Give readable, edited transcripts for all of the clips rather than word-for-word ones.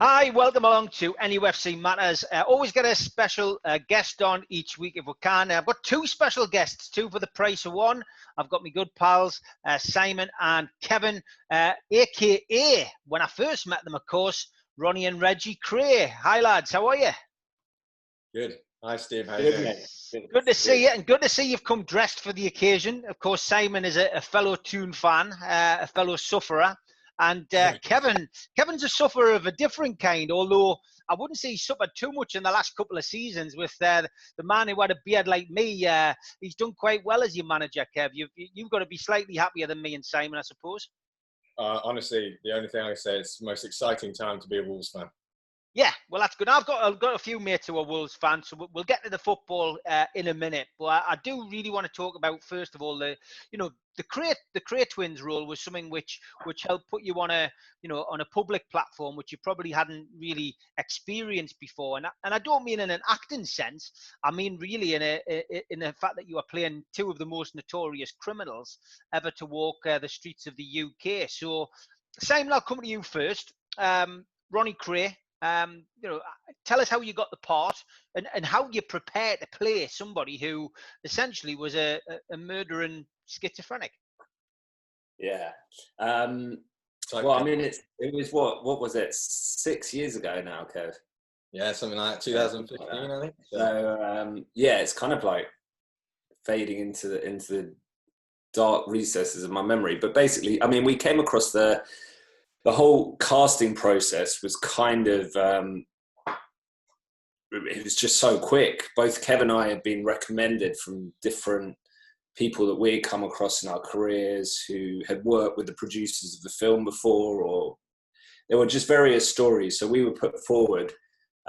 Hi, welcome along to NUFC Matters. Always get a special guest on each week if we can. I've got two special guests, two for the price of one. I've got my good pals, Simon and Kevin, a.k.a. when I first met them, of course, Ronnie and Reggie Kray. Hi, lads. How are you? Good. Hi, Steve. How are you doing? Good to see you, and good to see you've come dressed for the occasion. Of course, Simon is a fellow Toon fan, a fellow sufferer. And Kevin's a sufferer of a different kind, although I wouldn't say he's suffered too much in the last couple of seasons with the man who had a beard like me. He's done quite well as your manager, Kev. You've got to be slightly happier than me and Simon, I suppose. Honestly, the only thing I say is the most exciting time to be a Wolves fan. Yeah, well, that's good. I've got a few mates who are Wolves fans, so we'll get to the football in a minute. But I do really want to talk about, first of all, the Kray twins role was something which helped put you on a public platform which you probably hadn't really experienced before. And I don't mean in an acting sense. I mean really in the fact that you are playing two of the most notorious criminals ever to walk the streets of the UK. So, Simon, I'll come to you first. Ronnie Kray. Tell us how you got the part and how you prepare to play somebody who essentially was a murdering schizophrenic. Yeah. Well, I mean, it was what was it? 6 years ago now, Kev. Yeah, something like 2015, I think. So yeah, it's kind of like fading into the dark recesses of my memory. But basically, I mean, we came across the whole casting process was kind of, it was just so quick. Both Kev and I had been recommended from different people that we had come across in our careers who had worked with the producers of the film before, or there were just various stories. So we were put forward,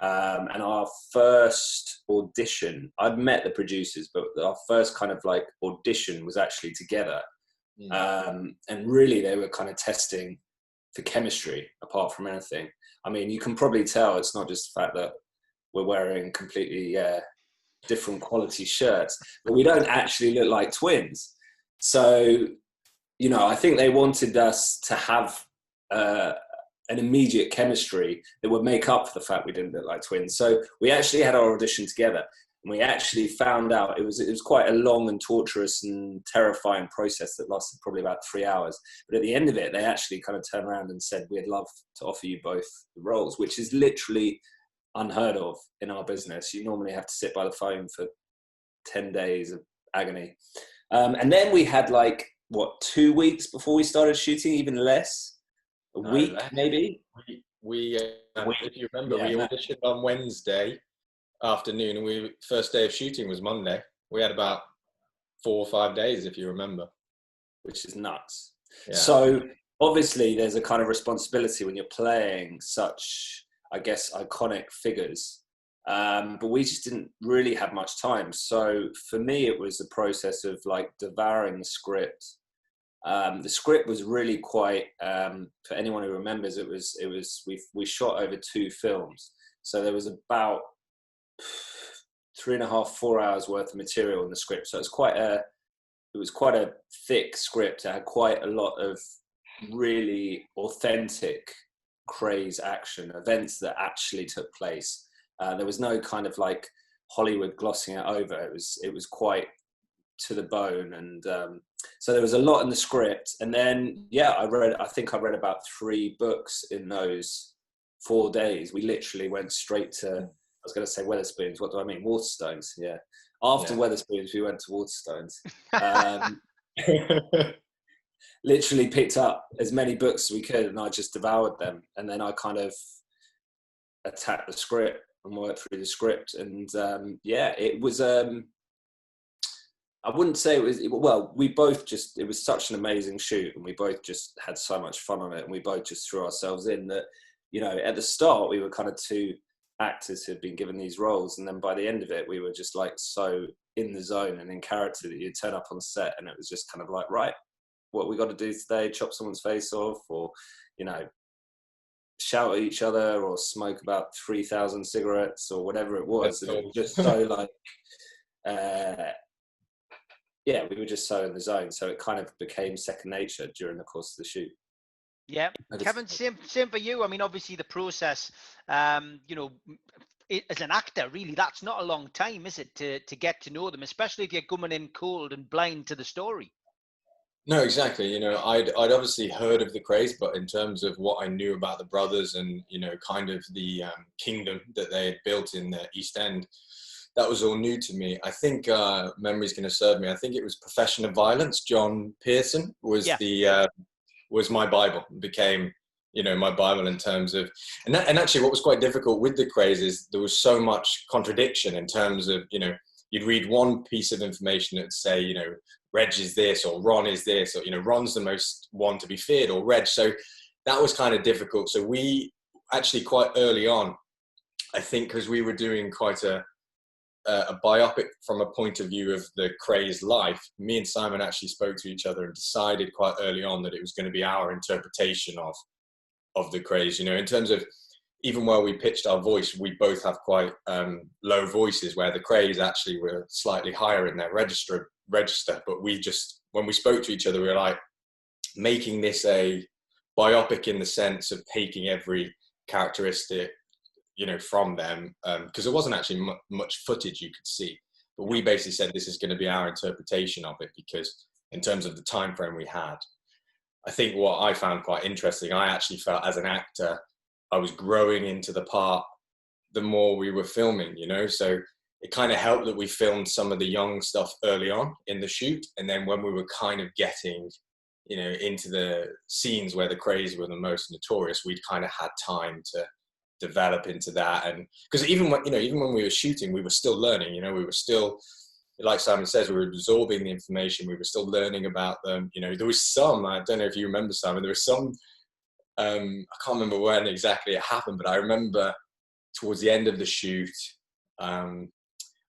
and our first audition, I'd met the producers, but our first kind of like audition was actually together. And really they were kind of testing for chemistry apart from anything. I mean, you can probably tell it's not just the fact that we're wearing completely different quality shirts, but we don't actually look like twins. So, I think they wanted us to have an immediate chemistry that would make up for the fact we didn't look like twins. So we actually had our audition together. And we actually found out it was quite a long and torturous and terrifying process that lasted probably about 3 hours. But at the end of it, they actually kind of turned around and said, we'd love to offer you both the roles, which is literally unheard of in our business. You normally have to sit by the phone for 10 days of agony. And then we had 2 weeks before we started shooting, even less, a week maybe. We if you remember, we auditioned on Wednesday afternoon, and first day of shooting was Monday. We had about 4 or 5 days, if you remember, which is nuts. Yeah. So obviously there's a kind of responsibility when you're playing such, I guess, iconic figures, but we just didn't really have much time. So for me, it was a process of devouring the script. The script was really quite, for anyone who remembers, we shot over 2 films, so there was about 3.5, 4 hours worth of material in the script. So it was quite a thick script. It had quite a lot of really authentic Krays action, events that actually took place. There was no kind of Hollywood glossing it over. It was quite to the bone. And so there was a lot in the script. And then, I think I read about 3 books in those 4 days. We literally went straight to, I was going to say Wetherspoons. What do I mean? Waterstones. Yeah. After Wetherspoons, we went to Waterstones. Literally picked up as many books as we could, and I just devoured them. And then I kind of attacked the script and worked through the script. And it was. I wouldn't say it was. Well, we both just. It was such an amazing shoot, and we both just had so much fun on it, and we both just threw ourselves in. That at the start we were kind of 2 actors who had been given these roles, and then by the end of it we were just so in the zone and in character that you'd turn up on set and it was just kind of right, what we got to do today, chop someone's face off, or shout at each other, or smoke about 3,000 cigarettes, or whatever it was. And it was just so we were just so in the zone, so it kind of became second nature during the course of the shoot. Yeah, Kevin, same for you. I mean, obviously the process, you know, as an actor, really, that's not a long time, is it, to get to know them, especially if you're coming in cold and blind to the story. No, exactly. You know, I'd obviously heard of the Krays, but in terms of what I knew about the brothers and, you know, kind of the kingdom that they had built in the East End, that was all new to me. I think memory's going to serve me. I think it was Profession of Violence. John Pearson was was my Bible. Became, you know, my Bible in terms of, and actually what was quite difficult with the Krays is there was so much contradiction in terms of, you know, you'd read one piece of information that say, you know, Reg is this, or Ron is this, or, you know, Ron's the most one to be feared, or Reg. So that was kind of difficult. So we actually quite early on, I think, because we were doing quite a biopic from a point of view of the Krays' life, me and Simon actually spoke to each other and decided quite early on that it was going to be our interpretation of the Krays. You know, in terms of even while we pitched our voice, we both have quite low voices, where the Krays actually were slightly higher in their register. But we just, when we spoke to each other, we were like, making this a biopic in the sense of taking every characteristic, you know, from them, because there wasn't actually much footage you could see. But we basically said this is going to be our interpretation of it, because in terms of the time frame we had, I think what I found quite interesting, I actually felt as an actor, I was growing into the part the more we were filming, you know, so it kind of helped that we filmed some of the young stuff early on in the shoot. And then when we were kind of getting, you know, into the scenes where the Krays were the most notorious, we'd kind of had time to develop into that. And because even when, you know, even when we were shooting, we were still learning, you know, we were still, like Simon says, we were absorbing the information, we were still learning about them. You know, there was some, I don't know if you remember, Simon, there was some, I can't remember when exactly it happened, but I remember towards the end of the shoot, I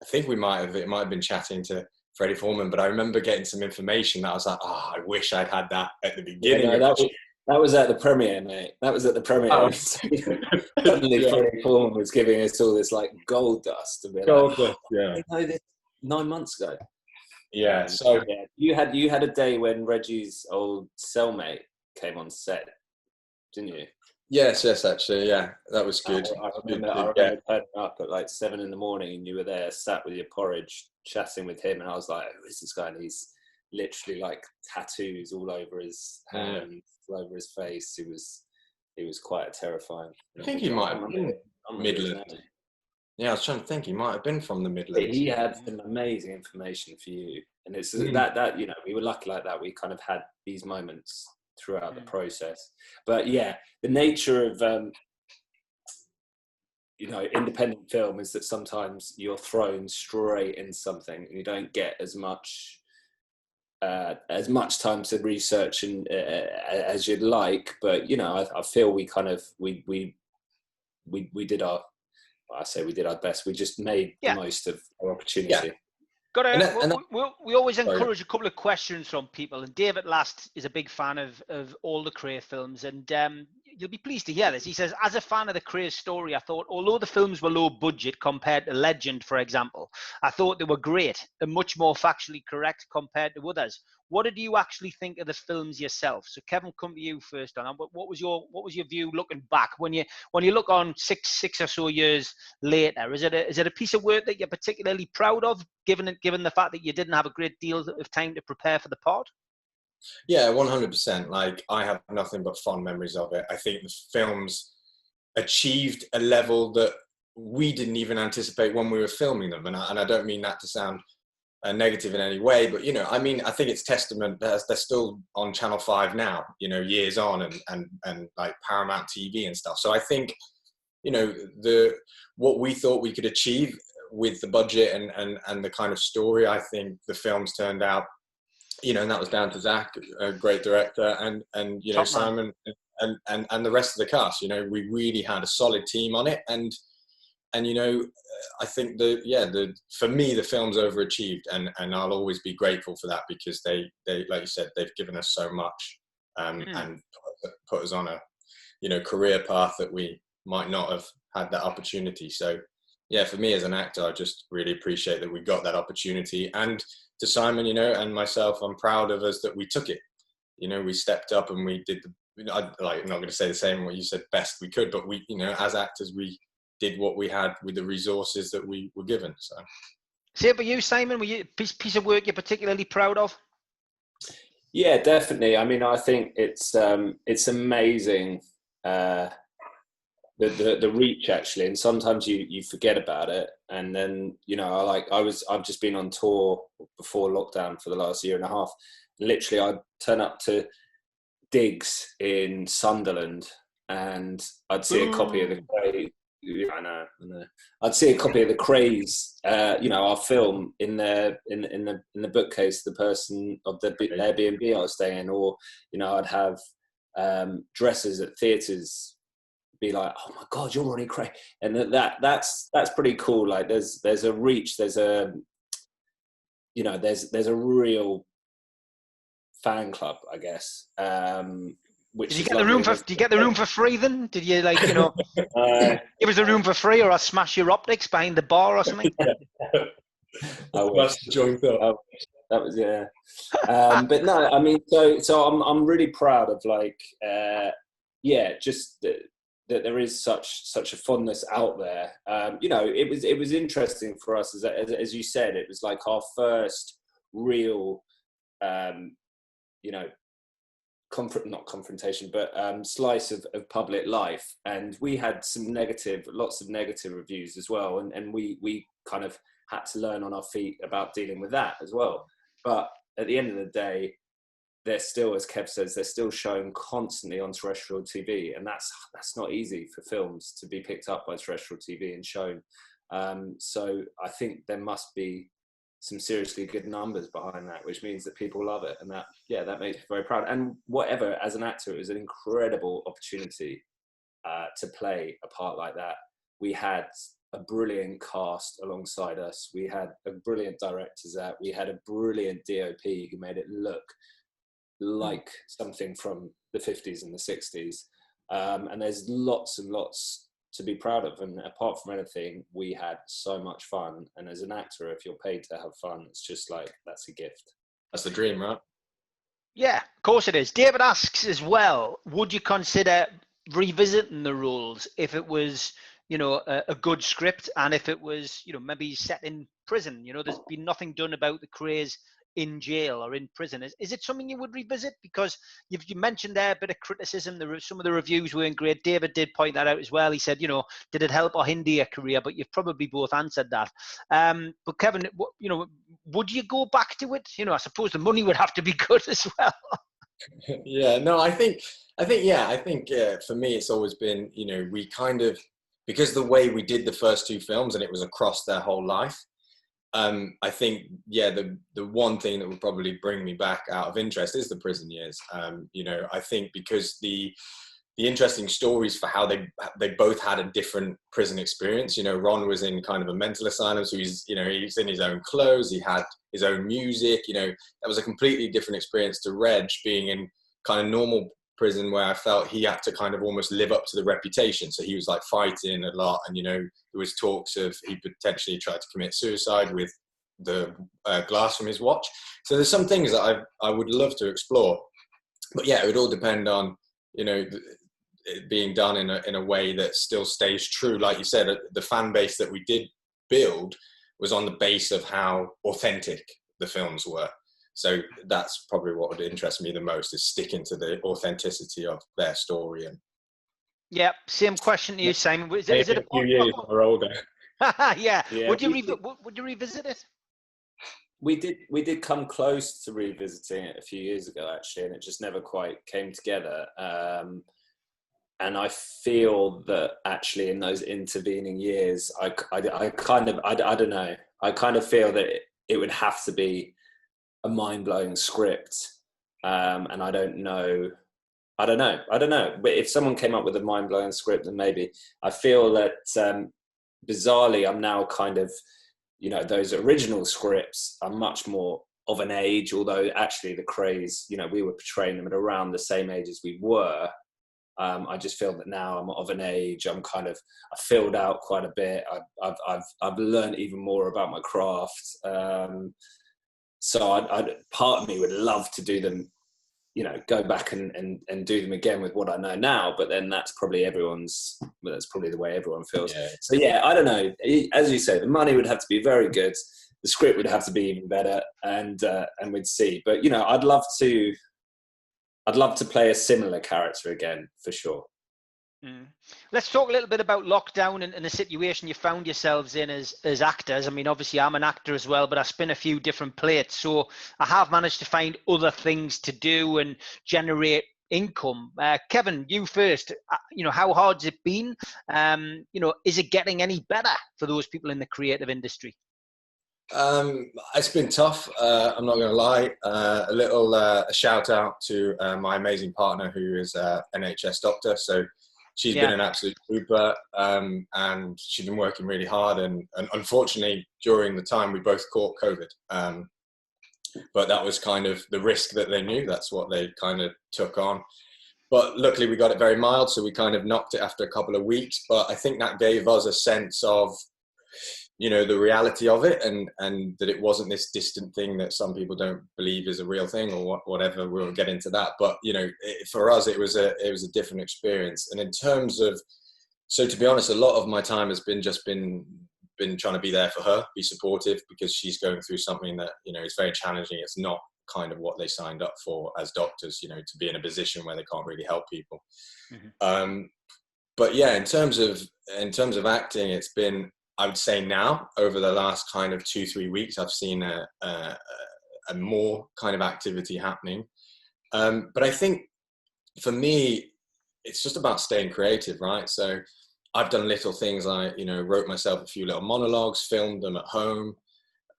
think it might have been chatting to Freddie Foreman, but I remember getting some information that I was like, I wish I'd had that at the beginning. Yeah, no, that was at the premiere, mate. That was at the premiere. Oh. Suddenly, Freddie Foreman was giving us all this like gold dust, and we're Gold like, dust, yeah. I know this 9 months ago. Yeah. So yeah, you had a day when Reggie's old cellmate came on set, didn't you? Yes, actually, yeah, that was good. I remember turning up at like 7 a.m, and you were there, sat with your porridge, chatting with him, and I was like, "Who is this guy?" And he's literally like tattoos all over his hands, all over his face. He was quite terrifying. I think he might have been Midlands. Yeah, I was trying to think. He might have been from the Midlands. He had some amazing information for you, and it's that you know, we were lucky like that. We kind of had these moments throughout the process. But yeah, the nature of you know, independent film is that sometimes you're thrown straight in something and you don't get as much time to research and as you'd like. But you know, I feel we kind of we did our, well, I say we did our best. We just made the most of our opportunity. Yeah. We always encourage a couple of questions from people, and David Last is a big fan of all the Kray films, and you'll be pleased to hear this. He says, as a fan of the Kray story, I thought, although the films were low budget compared to Legend, for example, I thought they were great and much more factually correct compared to others. What did you actually think of the films yourself? So Kevin, come to you first on that. What was your view looking back when you look on six or so years later? Is it a piece of work that you're particularly proud of, given the fact that you didn't have a great deal of time to prepare for the part? Yeah, 100%. Like, I have nothing but fond memories of it. I think the films achieved a level that we didn't even anticipate when we were filming them. And I don't mean that to sound negative in any way, but, you know, I mean, I think it's testament that they're still on Channel 5 now, you know, years on, and like Paramount TV and stuff. So I think, you know, what we thought we could achieve with the budget and the kind of story, I think the films turned out, you know, and that was down to Zach, a great director, and you know, Simon and the rest of the cast. You know, we really had a solid team on it, and you know, I think for me the film's overachieved, and I'll always be grateful for that, because they like you said, they've given us so much, and put us on a, you know, career path that we might not have had that opportunity. So yeah, for me as an actor, I just really appreciate that we got that opportunity. And to Simon, you know, and myself, I'm proud of us that we took it. You know, we stepped up and we did I'm not going to say the same what you said, best we could, but we, as actors, we did what we had with the resources that we were given. So. See it for you, Simon. Were you piece of work you're particularly proud of? Yeah, definitely. I mean, I think it's amazing the reach actually, and sometimes you forget about it, and then I've just been on tour before lockdown for the last year and a half. Literally, I'd turn up to digs in Sunderland, and I'd see a copy of the Kray. Yeah, I know. I'd see a copy of the Krays, our film in the bookcase. The person of the Airbnb I was staying in, or I'd have dressers at theatres be like, "Oh my God, you're Ronnie Kray," and that's pretty cool. Like, there's a reach, there's a real fan club, I guess. Did you get the room for? Did you get the room for free then? Did you give us a room for free, or I'll smash your optics behind the bar or something? I wish. That was but no, I mean, so I'm really proud of just that there is such a fondness out there. It was interesting for us as you said. It was like our first real, not confrontation, but slice of public life, and we had lots of negative reviews as well, and we kind of had to learn on our feet about dealing with that as well. But at the end of the day, they're still, as Kev says, they're still shown constantly on terrestrial TV, and that's not easy for films to be picked up by terrestrial TV and shown. So I think there must be some seriously good numbers behind that, which means that people love it, and that makes me very proud. And whatever, as an actor, it was an incredible opportunity to play a part like that. We had a brilliant cast alongside us. We had a brilliant director, Zach. We had a brilliant DOP who made it look like something from the 50s and the 60s. And there's lots and lots to be proud of. And apart from anything, we had so much fun. And as an actor, if you're paid to have fun, it's just like, that's a gift. That's the dream, right? Yeah, of course it is. David asks as well, would you consider revisiting the roles if it was, a good script, and if it was, maybe set in prison? There's been nothing done about the Krays in jail or in prison. Is it something you would revisit? Because you mentioned there a bit of criticism. Some of the reviews weren't great. David did point that out as well. He said, did it help or hinder your career? But you've probably both answered that. But Kevin, would you go back to it? I suppose the money would have to be good as well. Yeah, no, I think for me, it's always been, we kind of, because the way we did the first two films and it was across their whole life, I think, the one thing that would probably bring me back out of interest is the prison years. I think because the interesting stories for how they both had a different prison experience. Ron was in kind of a mental asylum, so he's in his own clothes, he had his own music. That was a completely different experience to Reg being in kind of normal prison, where I felt he had to kind of almost live up to the reputation. So he was like fighting a lot, and there was talks of he potentially tried to commit suicide with the glass from his watch. So there's some things that I would love to explore, but it would all depend on it being done in a way that still stays true. Like you said, the fan base that we did build was on the base of how authentic the films were. So that's probably what would interest me the most, is sticking to the authenticity of their story. And yeah, same question to you, Simon. Is it a few years or older? Yeah. Would you revisit it? We did come close to revisiting it a few years ago, actually, and it just never quite came together. And I feel that actually in those intervening years, I don't know. I kind of feel that it would have to be a mind-blowing script, and I don't know. But if someone came up with a mind-blowing script, then maybe. I feel that bizarrely, I'm now kind of, those original scripts are much more of an age. Although actually, the Krays, we were portraying them at around the same age as we were. I just feel that now I'm of an age. I filled out quite a bit. I've learned even more about my craft. So part of me would love to do them go back and do them again with what I know now. But then that's probably the way everyone feels. Yeah. So yeah, I don't know. As you say, the money would have to be very good. The script would have to be even better, and we'd see. But I'd love to play a similar character again for sure. Let's talk a little bit about lockdown and the situation you found yourselves in as actors. I mean, obviously I'm an actor as well, but I spin a few different plates. So I have managed to find other things to do and generate income. Kevin, you first. How hard has it been? Is it getting any better for those people in the creative industry? It's been tough. I'm not going to lie. A shout out to my amazing partner who is an NHS doctor. So she's been an absolute trooper, and she's been working really hard. And unfortunately, during the time, we both caught COVID. But that was kind of the risk that they knew. That's what they kind of took on. But luckily, we got it very mild, so we kind of knocked it after a couple of weeks. But I think that gave us a sense of, the reality of it, and that it wasn't this distant thing that some people don't believe is a real thing or whatever. We'll get into that. But, for us, it was a different experience. And in terms of, so to be honest, a lot of my time has been trying to be there for her, be supportive, because she's going through something that, is very challenging. It's not kind of what they signed up for as doctors, to be in a position where they can't really help people. Mm-hmm. But yeah, in terms of acting, it's been, I would say now, over the last kind of 2-3 weeks, I've seen a more kind of activity happening. But I think for me, it's just about staying creative, right? So I've done little things like, wrote myself a few little monologues, filmed them at home,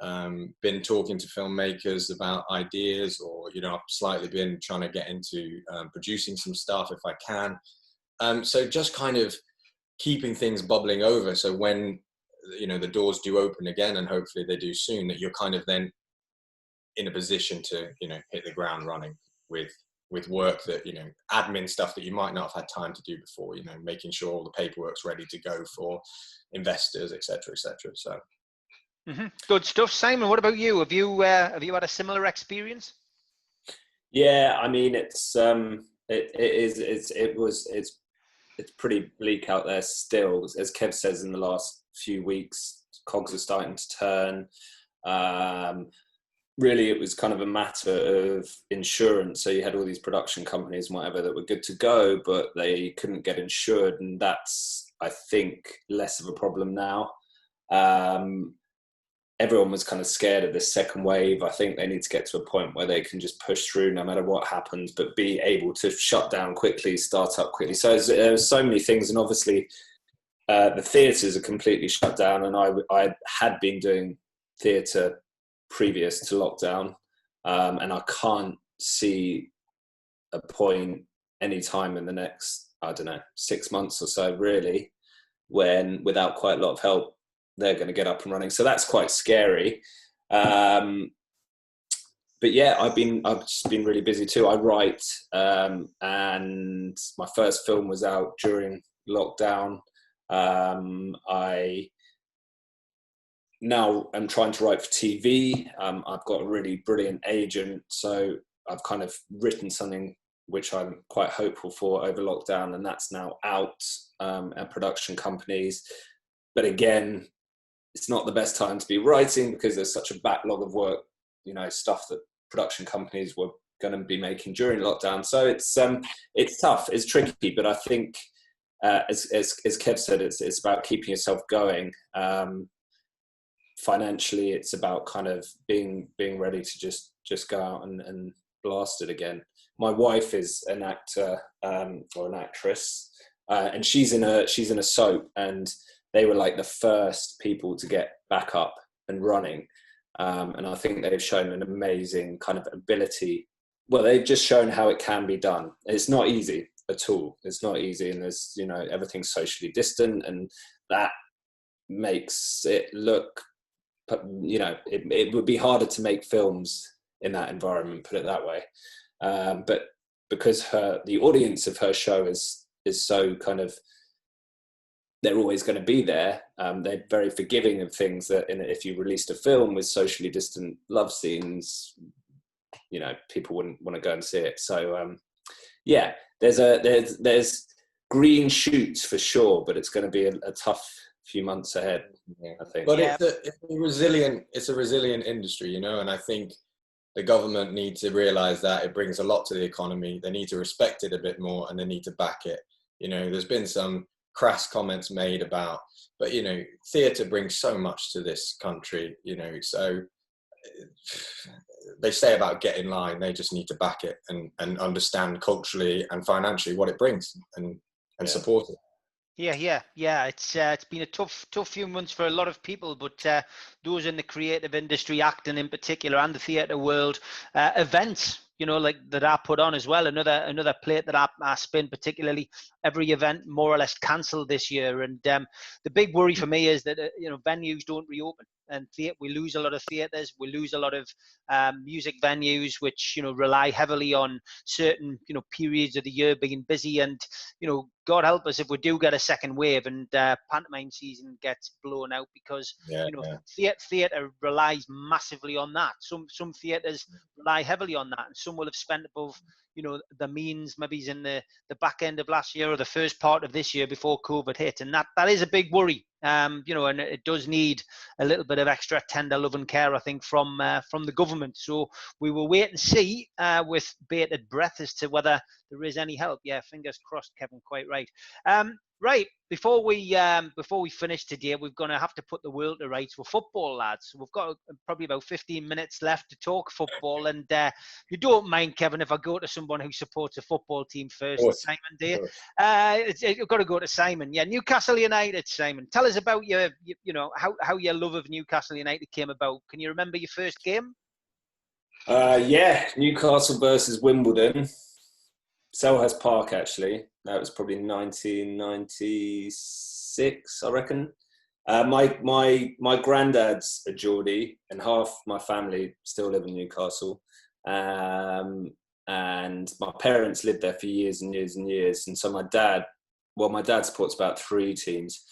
been talking to filmmakers about ideas, or, I've slightly been trying to get into producing some stuff if I can. So just kind of keeping things bubbling over. So when, the doors do open again, and hopefully they do soon, that you're kind of then in a position to, hit the ground running with work that, admin stuff that you might not have had time to do before, making sure all the paperwork's ready to go for investors, et cetera, et cetera. So. Mm-hmm. Good stuff. Simon, what about you? Have you had a similar experience? Yeah, I mean, it's pretty bleak out there still. As Kev says, in the last few weeks, cogs are starting to turn. Really, it was kind of a matter of insurance. So you had all these production companies and whatever that were good to go, but they couldn't get insured. And that's, I think, less of a problem now. Everyone was kind of scared of this second wave. I think they need to get to a point where they can just push through no matter what happens, but be able to shut down quickly, start up quickly. So there's so many things. And obviously the theatres are completely shut down. And I had been doing theatre previous to lockdown. And I can't see a point any time in the next, 6 months or so, really, when without quite a lot of help, they're going to get up and running. So that's quite scary. But yeah, I've just been really busy too. I write, and my first film was out during lockdown. I now am trying to write for TV. I've got a really brilliant agent, so I've kind of written something which I'm quite hopeful for over lockdown, and that's now out at production companies. But again, it's not the best time to be writing because there's such a backlog of work, stuff that production companies were going to be making during lockdown. So it's tough, it's tricky, but I think as Kev said, it's about keeping yourself going. Financially, it's about kind of being ready to just go out and blast it again. My wife is an actor or an actress, and she's in a soap, and they were like the first people to get back up and running. And I think they've shown an amazing kind of ability. Well, they've just shown how it can be done. It's not easy at all. It's not easy. And there's, everything's socially distant, and that makes it look, it would be harder to make films in that environment, put it that way. But because the audience of her show is so kind of, they're always going to be there. They're very forgiving of things that if you released a film with socially distant love scenes, people wouldn't want to go and see it. So yeah, there's green shoots for sure, but it's going to be a tough few months ahead, I think. But it's a resilient industry, and I think the government need to realize that it brings a lot to the economy. They need to respect it a bit more, and they need to back it. There's been some crass comments made about, but theatre brings so much to this country, so they say about get in line. They just need to back it and understand culturally and financially what it brings and support it. Yeah. It's been a tough few months for a lot of people, but those in the creative industry, acting in particular, and the theatre world, events, like that I put on as well. Another plate that I spin, particularly every event more or less cancelled this year. And the big worry for me is that venues don't reopen, and we lose a lot of theatres, we lose a lot of music venues, which rely heavily on certain periods of the year being busy. And God help us if we do get a second wave and pantomime season gets blown out, because theatre relies massively on that. Some theatres rely heavily on that, and some will have spent above the means, maybe in the back end of last year or the first part of this year before COVID hit. And that is a big worry. And it does need a little bit of extra tender love and care, I think, from the government. So we will wait and see with bated breath as to whether there is any help. Yeah, fingers crossed, Kevin, quite right. Right, before we finish today, we're going to have to put the world to rights with football, lads. So we've got probably about 15 minutes left to talk football. And you don't mind, Kevin, if I go to someone who supports a football team first, Simon, do you? You've got to go to Simon. Yeah, Newcastle United, Simon. Tell us about how your love of Newcastle United came about. Can you remember your first game? Yeah, Newcastle versus Wimbledon. Selhurst Park, actually. That was probably 1996, I reckon. My granddad's a Geordie, and half my family still live in Newcastle. And my parents lived there for years and years and years. And so my dad supports about 3 teams,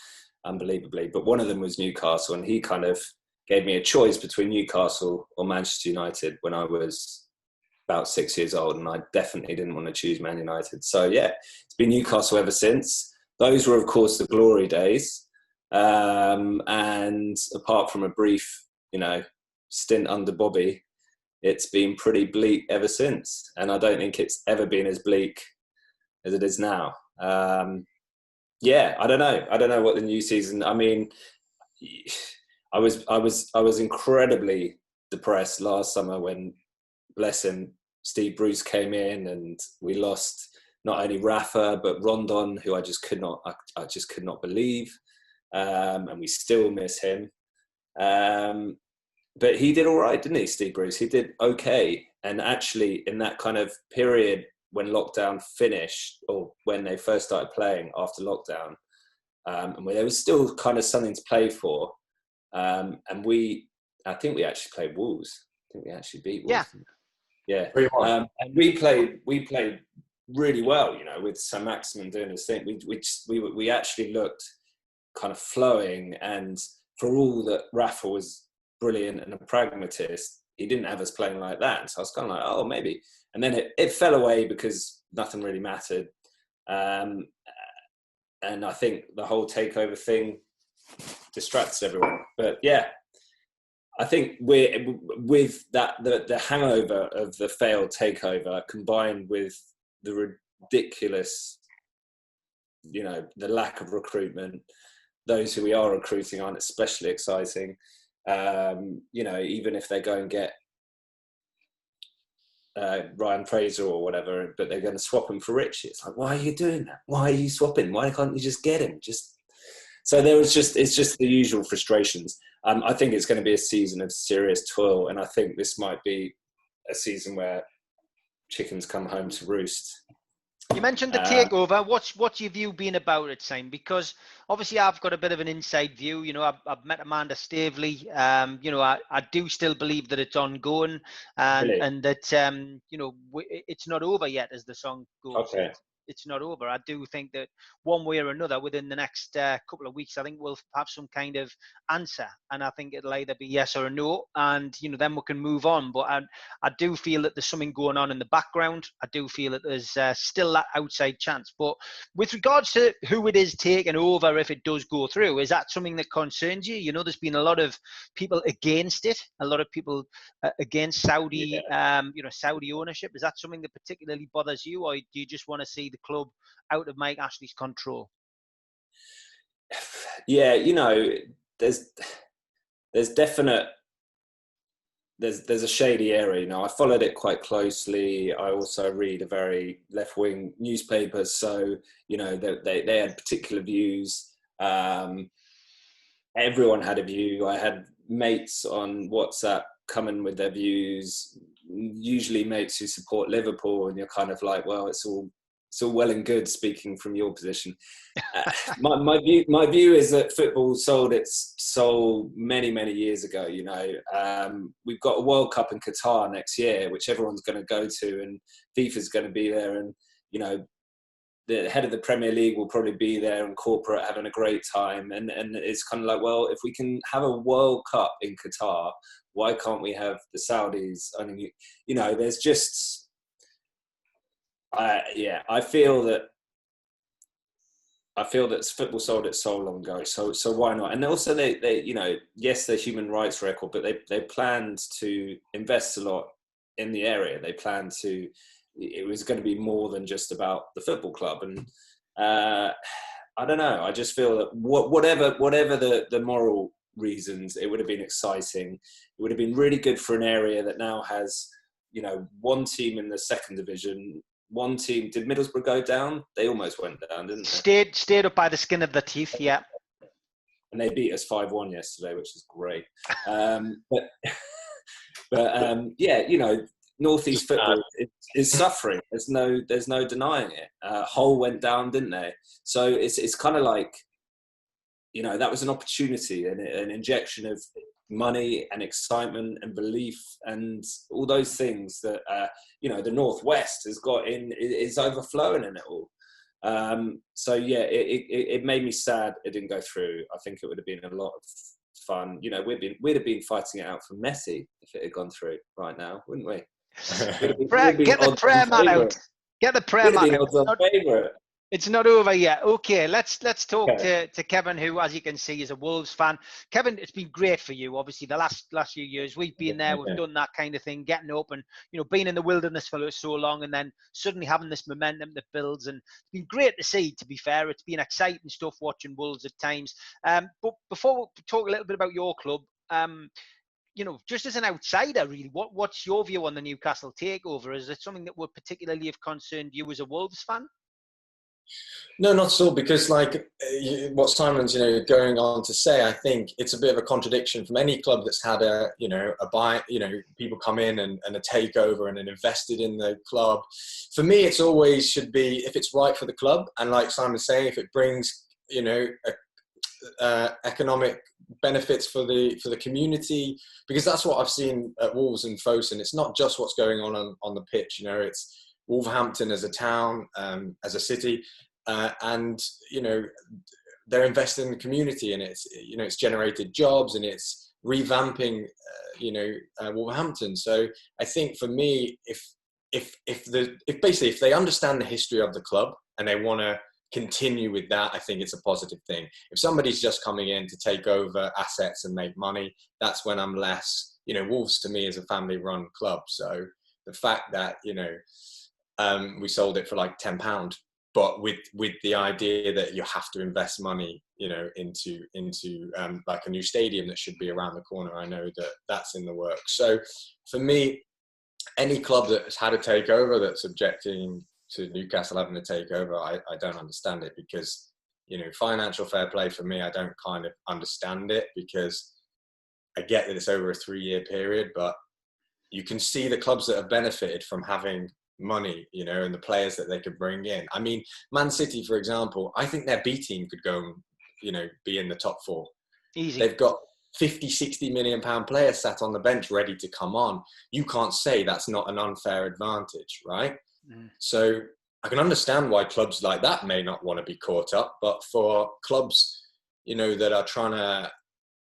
unbelievably. But one of them was Newcastle, and he kind of gave me a choice between Newcastle or Manchester United when I was about 6 years old, and I definitely didn't want to choose Man United. So yeah, it's been Newcastle ever since. Those were, of course, the glory days. And apart from a brief, stint under Bobby, it's been pretty bleak ever since. And I don't think it's ever been as bleak as it is now. Yeah, I don't know. I don't know what the new season. I mean, I was incredibly depressed last summer when, bless him, Steve Bruce came in and we lost not only Rafa but Rondon, who I just could not believe, and we still miss him. But he did all right, didn't he, Steve Bruce? He did okay. And actually, in that kind of period when lockdown finished, or when they first started playing after lockdown, and where there was still kind of something to play for, and I think we actually played Wolves. I think we actually beat Wolves. Yeah. And we played really well, with Sir Maximin doing his thing. We actually looked kind of flowing, and for all that Rafa was brilliant and a pragmatist, he didn't have us playing like that. So I was kind of like, oh, maybe. And then it fell away because nothing really mattered. And I think the whole takeover thing distracts everyone. But yeah, I think we're with that the hangover of the failed takeover, combined with the ridiculous, the lack of recruitment. Those who we are recruiting aren't especially exciting. Even if they go and get Ryan Fraser or whatever, but they're going to swap him for Richie. It's like, why are you doing that? Why are you swapping? Why can't you just get him? So it's just the usual frustrations. I think it's going to be a season of serious toil, and I think this might be a season where chickens come home to roost. You mentioned the takeover. What's your view been about it, Simon? Because obviously I've got a bit of an inside view. I've met Amanda Staveley. I do still believe that it's ongoing, and that it's not over yet, as the song goes. Okay. it's not over. I do think that one way or another, within the next couple of weeks, I think we'll have some kind of answer, and I think it'll either be yes or a no, and then we can move on. But I do feel that there's something going on in the background. I do feel that there's still that outside chance. But with regards to who it is taking over, if it does go through, is that something that concerns you? There's been a lot of people against it, a lot of people against Saudi, Saudi ownership. Is that something that particularly bothers you, or do you just want to see the club out of Mike Ashley's control? Yeah, there's definite. There's a shady area. I followed it quite closely. I also read a very left-wing newspaper, so they had particular views. Everyone had a view. I had mates on WhatsApp coming with their views, usually mates who support Liverpool, and you're kind of like, well, it's all well and good speaking from your position. My view is that football sold its soul many years ago. We've got a World Cup in Qatar next year, which everyone's going to go to, and FIFA's going to be there, and the head of the Premier League will probably be there, and corporate having a great time, and it's kind of like, well, if we can have a World Cup in Qatar, why can't we have the Saudis? I mean, there's just, I feel that football sold its soul long ago. So why not? And also they yes, their human rights record, but they planned to invest a lot in the area. They planned to. It was going to be more than just about the football club, and I don't know. I just feel that whatever the moral reasons, it would have been exciting. It would have been really good for an area that now has, one team in the second division. One team, did Middlesbrough go down? They almost went down, didn't they? Stayed up by the skin of their teeth, yeah. And they beat us 5-1 yesterday, which is great. Northeast football is suffering. There's no denying it. Hull went down, didn't they? So it's kind of like, that was an opportunity and an injection of money and excitement and belief and all those things that the Northwest has got is overflowing in it all. It made me sad it didn't go through. I think it would have been a lot of fun. We'd have been fighting it out for Messi if it had gone through right now, wouldn't we? Get the prayer man out. Get the prayer man out. It's not over yet. Okay, let's talk to Kevin, who, as you can see, is a Wolves fan. Kevin, it's been great for you. Obviously, the last few years we've been there, we've done that kind of thing, getting up and being in the wilderness for so long, and then suddenly having this momentum that builds. And it's been great to see. To be fair, it's been exciting stuff watching Wolves at times. But before we talk a little bit about your club, just as an outsider, really, what's your view on the Newcastle takeover? Is it something that would particularly have concerned you as a Wolves fan? No, not at all, because what Simon's going on to say, I think it's a bit of a contradiction from any club that's had a buy, people come in and a takeover and invested in the club. For me, it's always should be, if it's right for the club, and like Simon's saying, if it brings economic benefits for the community, because that's what I've seen at Wolves and Fosun. It's not just what's going on the pitch. It's Wolverhampton as a town, as a city, and they're investing in the community, and it's generated jobs, and it's revamping Wolverhampton. So I think for me, if they understand the history of the club and they want to continue with that, I think it's a positive thing. If somebody's just coming in to take over assets and make money, that's when I'm less. Wolves to me is a family-run club, so the fact that we sold it for like £10, but with the idea that you have to invest money, into like a new stadium that should be around the corner. I know that that's in the works. So for me, any club that has had a takeover that's objecting to Newcastle having a takeover, I don't understand it, because financial fair play for me, I don't kind of understand it, because I get that it's over a 3-year period, but you can see the clubs that have benefited from having money, and the players that they could bring in. I mean, Man City, for example, I think their B team could go and, be in the top 4. Easy. They've got 50-60 million pound players sat on the bench ready to come on. You can't say that's not an unfair advantage, right? So I can understand why clubs like that may not want to be caught up, but for clubs, you know, that are trying to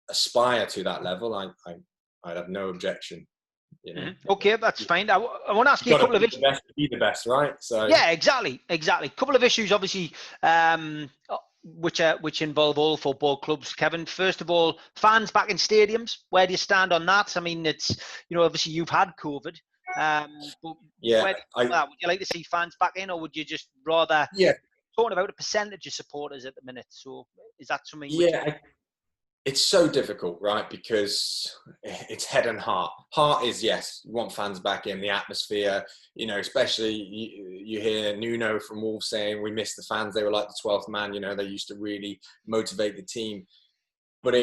aspire to that level, I'd have no objection. You know. Okay, that's fine. I want to ask you a couple of issues. Be the best, right? So yeah, exactly. Couple of issues, obviously, which involve all football clubs. Kevin, first of all, fans back in stadiums. Where do you stand on that? I mean, it's, you know, obviously you've had COVID. But yeah, would you like to see fans back in, or would you just rather? Yeah, Talking about a percentage of supporters at the minute. So is that something? yeah. It's so difficult, right? Because it's head and heart. Heart is, yes, you want fans back in the atmosphere, you know, especially you hear Nuno from Wolves saying we miss the fans. They were like the 12th man, you know, they used to really motivate the team. But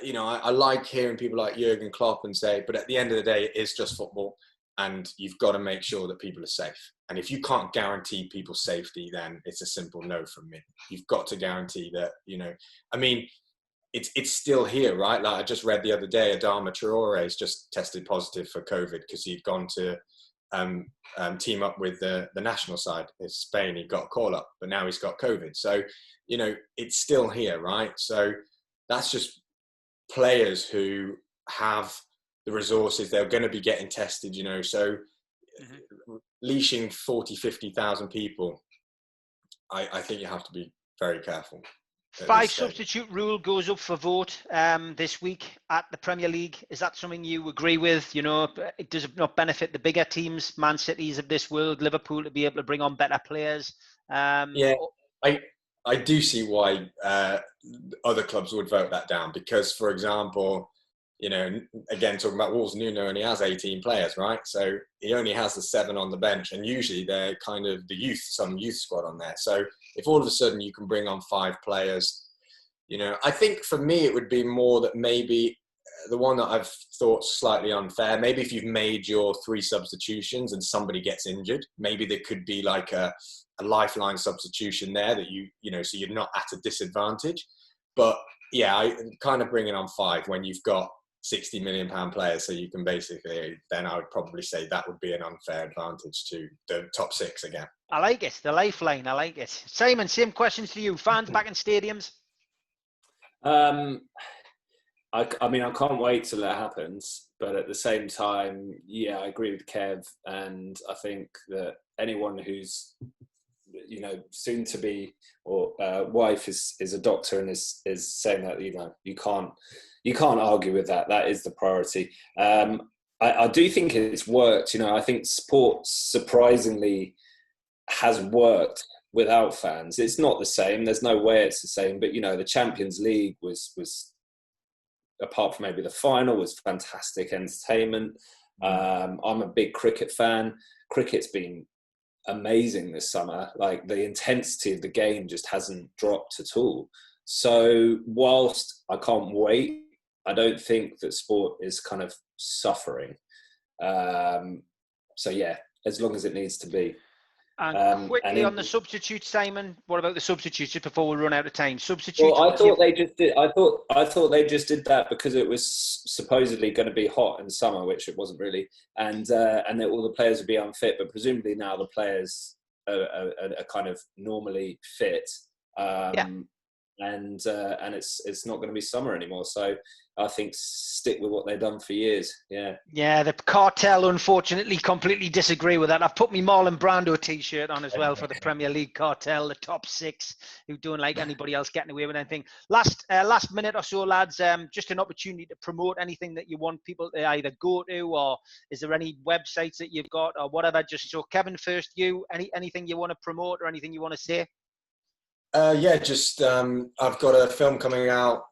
you know, I like hearing people like Jurgen Klopp and say, but at the end of the day, it is just football and you've got to make sure that people are safe. And if you can't guarantee people's safety, then it's a simple no from me. You've got to guarantee that, you know, I mean, it's still here, right? Like I just read the other day, Adama Traore's just tested positive for COVID because he'd gone to team up with the national side in Spain. He got a call up, but now he's got COVID. So, you know, it's still here, right? So that's just players who have the resources. They're going to be getting tested, you know. So leashing 40, 50,000 people, I think you have to be very careful. 5 substitute rule goes up for vote this week at the Premier League. Is that something you agree with? You know, it does not benefit the bigger teams, Man Cities of this world, Liverpool, to be able to bring on better players? Yeah, I do see why other clubs would vote that down because, for example, you know, again, talking about Wolves, Nuno only has 18 players, right? So he only has the 7 on the bench, and usually they're kind of some youth squad on there. So if all of a sudden you can bring on 5 players, you know, I think for me it would be more that maybe the one that I've thought slightly unfair, maybe if you've made your 3 substitutions and somebody gets injured, maybe there could be like a lifeline substitution there that you know, so you're not at a disadvantage. But yeah, I kind of bringing on 5 when you've got 60 million pound players, so you can basically, then I would probably say that would be an unfair advantage to the top 6 again. I like it, the lifeline. I like it. Simon, same questions to you. Fans back in stadiums. I mean, I can't wait till that happens, but at the same time, yeah, I agree with Kev, and I think that anyone who's, you know, soon to be or wife is a doctor and is saying that, you know, you can't argue with that. That is the priority. I do think it's worked. You know, I think sport surprisingly has worked without fans. It's not the same. There's no way it's the same. But, you know, the Champions League was apart from maybe the final, was fantastic entertainment. I'm a big cricket fan. Cricket's been amazing this summer. Like, the intensity of the game just hasn't dropped at all. So whilst I can't wait, I don't think that sport is kind of suffering. So yeah, as long as it needs to be. And quickly on the substitutes, Simon. What about the substitutes? Just before we run out of time, substitutes. Well, I thought they just did. I thought they just did that because it was supposedly going to be hot in summer, which it wasn't really, and that all the players would be unfit. But presumably now the players are kind of normally fit. And it's not going to be summer anymore. So I think stick with what they've done for years. Yeah, the cartel unfortunately completely disagree with that. I've put my Marlon Brando t-shirt on as well for the Premier League cartel, the top 6 who don't like anybody else getting away with anything. Last minute or so, lads, just an opportunity to promote anything that you want people to either go to, or is there any websites that you've got or whatever? Just so Kevin, first, anything you want to promote or anything you want to say? I've got a film coming out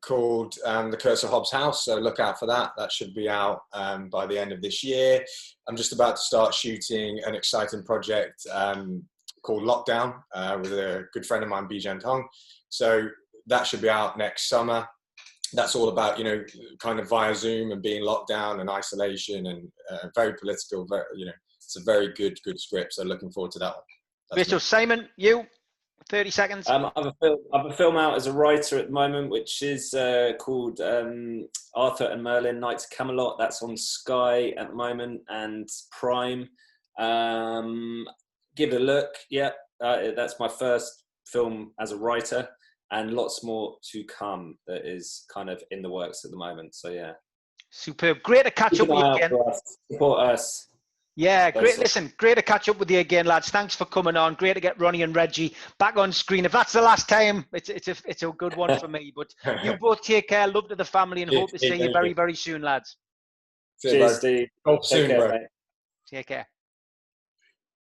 called The Curse of Hobbs House, so look out for that. That should be out by the end of this year. I'm just about to start shooting an exciting project called Lockdown with a good friend of mine, Bijan Tong. So that should be out next summer. That's all about, you know, kind of via Zoom and being locked down and isolation, and very political. You know, it's a very good script. So looking forward to that one. So Simon, you. 30 seconds. I have a film out as a writer at the moment, which is called Arthur and Merlin: Knights of Camelot. That's on Sky at the moment and Prime. give it a look. Yeah, that's my first film as a writer, and lots more to come that is kind of in the works at the moment. So yeah. Superb. Great to catch up with you again. Support us. Yeah, great. Listen, great to catch up with you again, lads. Thanks for coming on. Great to get Ronnie and Reggie back on screen. If that's the last time, it's a good one for me. But you both take care. Love to the family, and hope to see you very, very soon, lads. Cheers, Steve. Hope soon, bro. Take care.